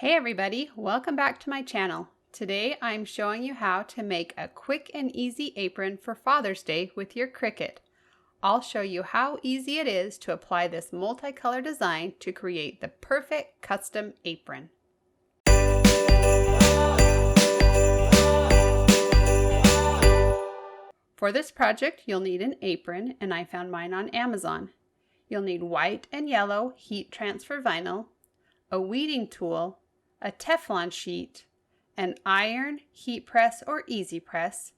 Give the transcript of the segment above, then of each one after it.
Hey everybody, welcome back to my channel. Today I'm showing you how to make a quick and easy apron for Father's Day with your Cricut. I'll show you how easy it is to apply this multicolor design to create the perfect custom apron. For this project, you'll need an apron, and I found mine on Amazon. You'll need white and yellow heat transfer vinyl, a weeding tool, a Teflon sheet, an iron, heat press or easy press,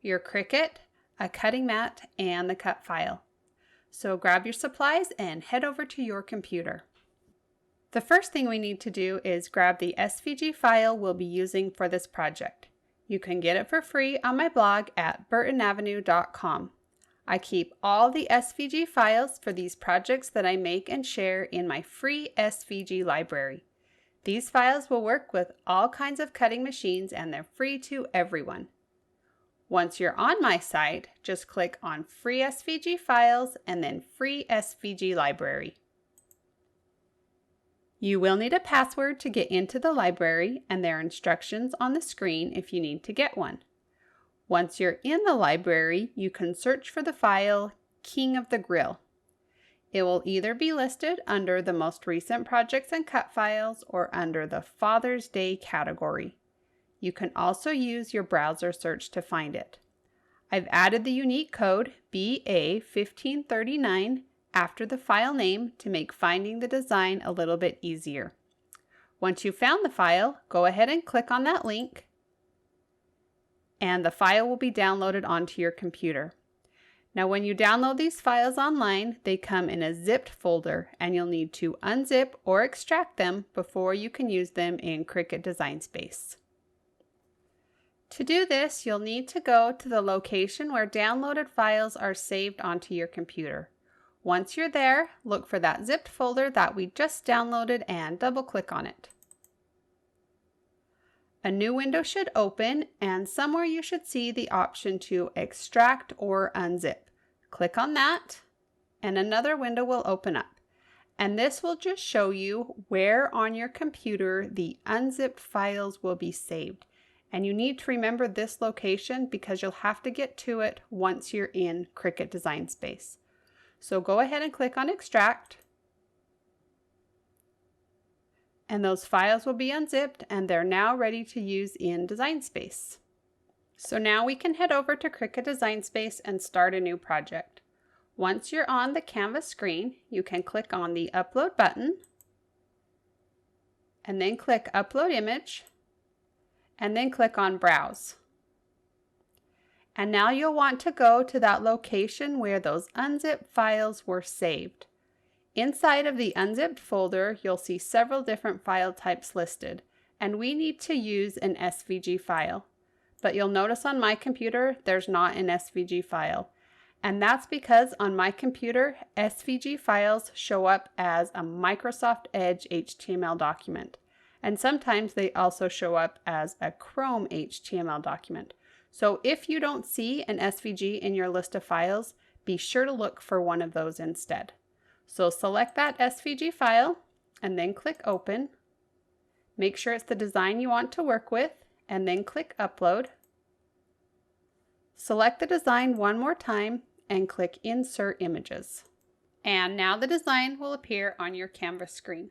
your Cricut, a cutting mat, and the cut file. So grab your supplies and head over to your computer. The first thing we need to do is grab the SVG file we'll be using for this project. You can get it for free on my blog at burtonavenue.com. I keep all the SVG files for these projects that I make and share in my free SVG library. These files will work with all kinds of cutting machines and they're free to everyone. Once you're on my site, just click on Free SVG Files and then Free SVG Library. You will need a password to get into the library, and there are instructions on the screen if you need to get one. Once you're in the library, you can search for the file King of the Grill. It will either be listed under the most recent projects and cut files or under the Father's Day category. You can also use your browser search to find it. I've added the unique code BA1539 after the file name to make finding the design a little bit easier. Once you've found the file, go ahead and click on that link, and the file will be downloaded onto your computer. Now when you download these files online, they come in a zipped folder, and you'll need to unzip or extract them before you can use them in Cricut Design Space. To do this, you'll need to go to the location where downloaded files are saved onto your computer. Once you're there, look for that zipped folder that we just downloaded and double-click on it. A new window should open, and somewhere you should see the option to extract or unzip. Click on that, and another window will open up. And this will just show you where on your computer the unzipped files will be saved. And you need to remember this location because you'll have to get to it once you're in Cricut Design Space. So go ahead and click on Extract. And those files will be unzipped, and they're now ready to use in Design Space. So now we can head over to Cricut Design Space and start a new project. Once you're on the Canvas screen, you can click on the Upload button, and then click Upload Image, and then click on Browse. And now you'll want to go to that location where those unzipped files were saved. Inside of the unzipped folder, you'll see several different file types listed, and we need to use an SVG file. But you'll notice on my computer, there's not an SVG file. And that's because on my computer, SVG files show up as a Microsoft Edge HTML document. And sometimes they also show up as a Chrome HTML document. So if you don't see an SVG in your list of files, be sure to look for one of those instead. So select that SVG file and then click Open. Make sure it's the design you want to work with, and then click Upload. Select the design one more time and click Insert Images. And now the design will appear on your Canvas screen.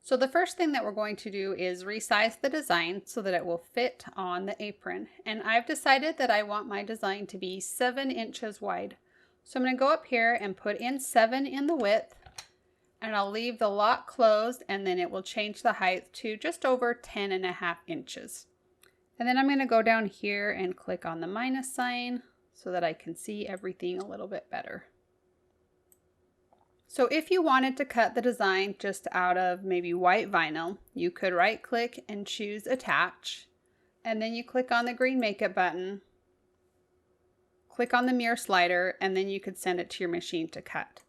So the first thing that we're going to do is resize the design so that it will fit on the apron. And I've decided that I want my design to be 7 inches wide. So I'm going to go up here and put in 7 in the width, and I'll leave the lock closed, and then it will change the height to just over 10.5 inches. And then I'm going to go down here and click on the minus sign so that I can see everything a little bit better. So if you wanted to cut the design just out of maybe white vinyl, you could right click and choose Attach, and then you click on the green makeup button, click on the mirror slider, and then you could send it to your machine to cut.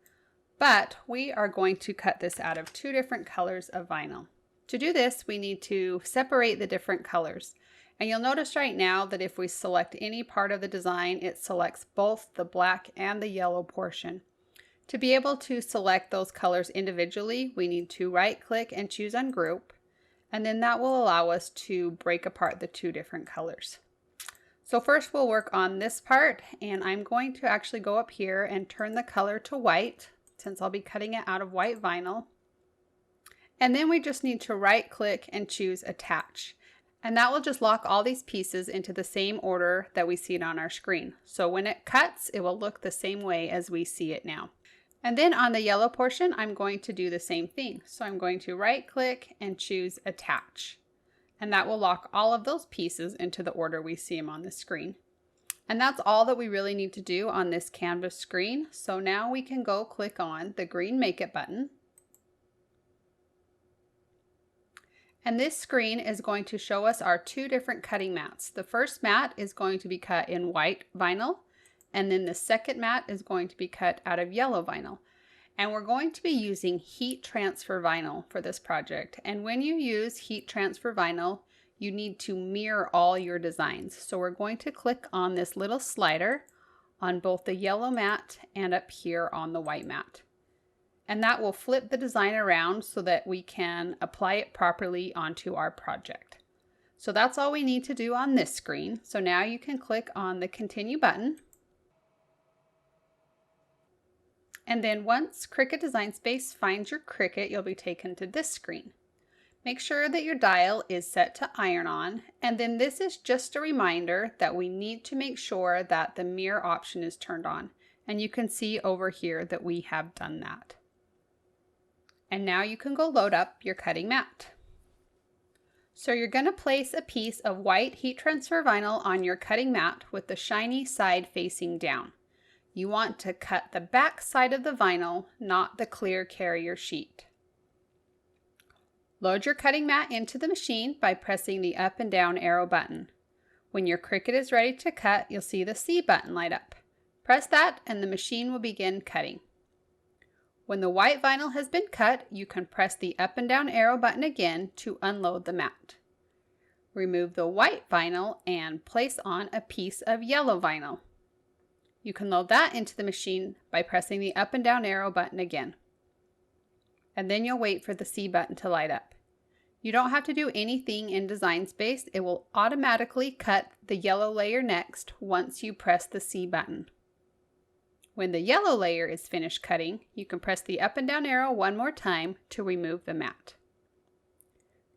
But we are going to cut this out of 2 different colors of vinyl. To do this, we need to separate the different colors. And you'll notice right now that if we select any part of the design, it selects both the black and the yellow portion. To be able to select those colors individually, we need to right click and choose Ungroup, And then that will allow us to break apart the two different colors. So first we'll work on this part, and I'm going to actually go up here and turn the color to white since I'll be cutting it out of white vinyl. And then we just need to right click and choose attach. And that will just lock all these pieces into the same order that we see it on our screen. So when it cuts, it will look the same way as we see it now. And then on the yellow portion, I'm going to do the same thing. So I'm going to right click and choose attach. And that will lock all of those pieces into the order we see them on the screen. And that's all that we really need to do on this canvas screen. So now we can go click on the green Make It button. And this screen is going to show us our two different cutting mats. The first mat is going to be cut in white vinyl, and then the second mat is going to be cut out of yellow vinyl. And we're going to be using heat transfer vinyl for this project. And when you use heat transfer vinyl, you need to mirror all your designs. So we're going to click on this little slider on both the yellow mat and up here on the white mat. And that will flip the design around so that we can apply it properly onto our project. So that's all we need to do on this screen. So now you can click on the Continue button. And then once Cricut Design Space finds your Cricut, you'll be taken to this screen. Make sure that your dial is set to iron on, and then this is just a reminder that we need to make sure that the mirror option is turned on. And you can see over here that we have done that. And now you can go load up your cutting mat. So you're going to place a piece of white heat transfer vinyl on your cutting mat with the shiny side facing down. You want to cut the back side of the vinyl, not the clear carrier sheet. Load your cutting mat into the machine by pressing the up and down arrow button. When your Cricut is ready to cut, you'll see the C button light up. Press that and the machine will begin cutting. When the white vinyl has been cut, you can press the up and down arrow button again to unload the mat. Remove the white vinyl and place on a piece of yellow vinyl. You can load that into the machine by pressing the up and down arrow button again. And then you'll wait for the C button to light up. You don't have to do anything in Design Space. It will automatically cut the yellow layer next once you press the C button. When the yellow layer is finished cutting, you can press the up and down arrow one more time to remove the mat.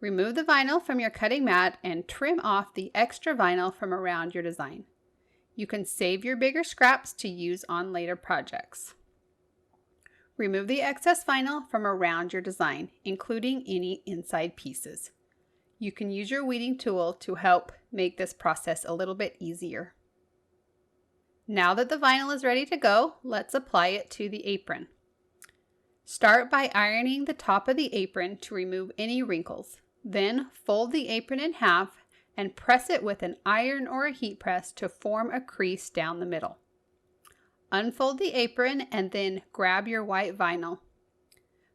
Remove the vinyl from your cutting mat and trim off the extra vinyl from around your design. You can save your bigger scraps to use on later projects. Remove the excess vinyl from around your design, including any inside pieces. You can use your weeding tool to help make this process a little bit easier. Now that the vinyl is ready to go, let's apply it to the apron. Start by ironing the top of the apron to remove any wrinkles. Then fold the apron in half and press it with an iron or a heat press to form a crease down the middle. Unfold the apron and then grab your white vinyl.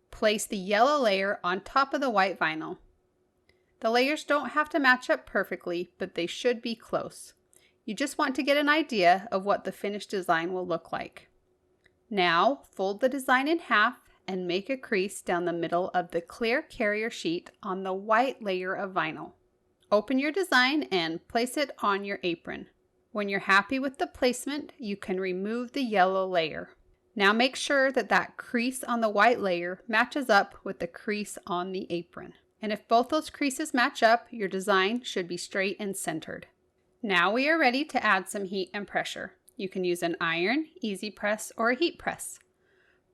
Place the yellow layer on top of the white vinyl. The layers don't have to match up perfectly, but they should be close. You just want to get an idea of what the finished design will look like. Now, fold the design in half and make a crease down the middle of the clear carrier sheet on the white layer of vinyl. Open your design and place it on your apron. When you're happy with the placement, you can remove the yellow layer. Now make sure that that crease on the white layer matches up with the crease on the apron. And if both those creases match up, your design should be straight and centered. Now we are ready to add some heat and pressure. You can use an iron, easy press, or a heat press.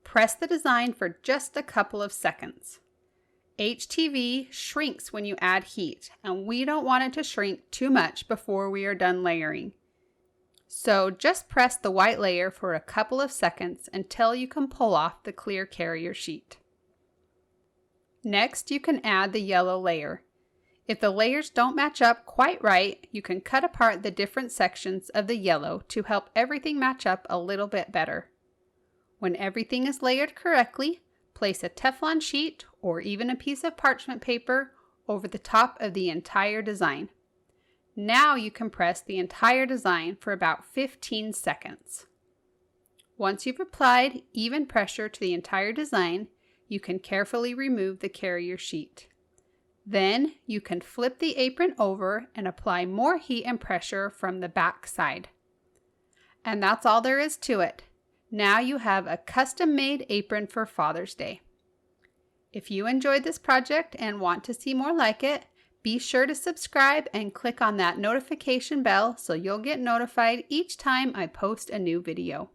Press the design for just a couple of seconds. HTV shrinks when you add heat, and we don't want it to shrink too much before we are done layering. So just press the white layer for a couple of seconds until you can pull off the clear carrier sheet. Next, you can add the yellow layer. If the layers don't match up quite right, you can cut apart the different sections of the yellow to help everything match up a little bit better. When everything is layered correctly, place a Teflon sheet or even a piece of parchment paper over the top of the entire design. Now you can press the entire design for about 15 seconds. Once you've applied even pressure to the entire design, you can carefully remove the carrier sheet. Then you can flip the apron over and apply more heat and pressure from the back side. And that's all there is to it. Now you have a custom-made apron for Father's Day. If you enjoyed this project and want to see more like it, be sure to subscribe and click on that notification bell so you'll get notified each time I post a new video.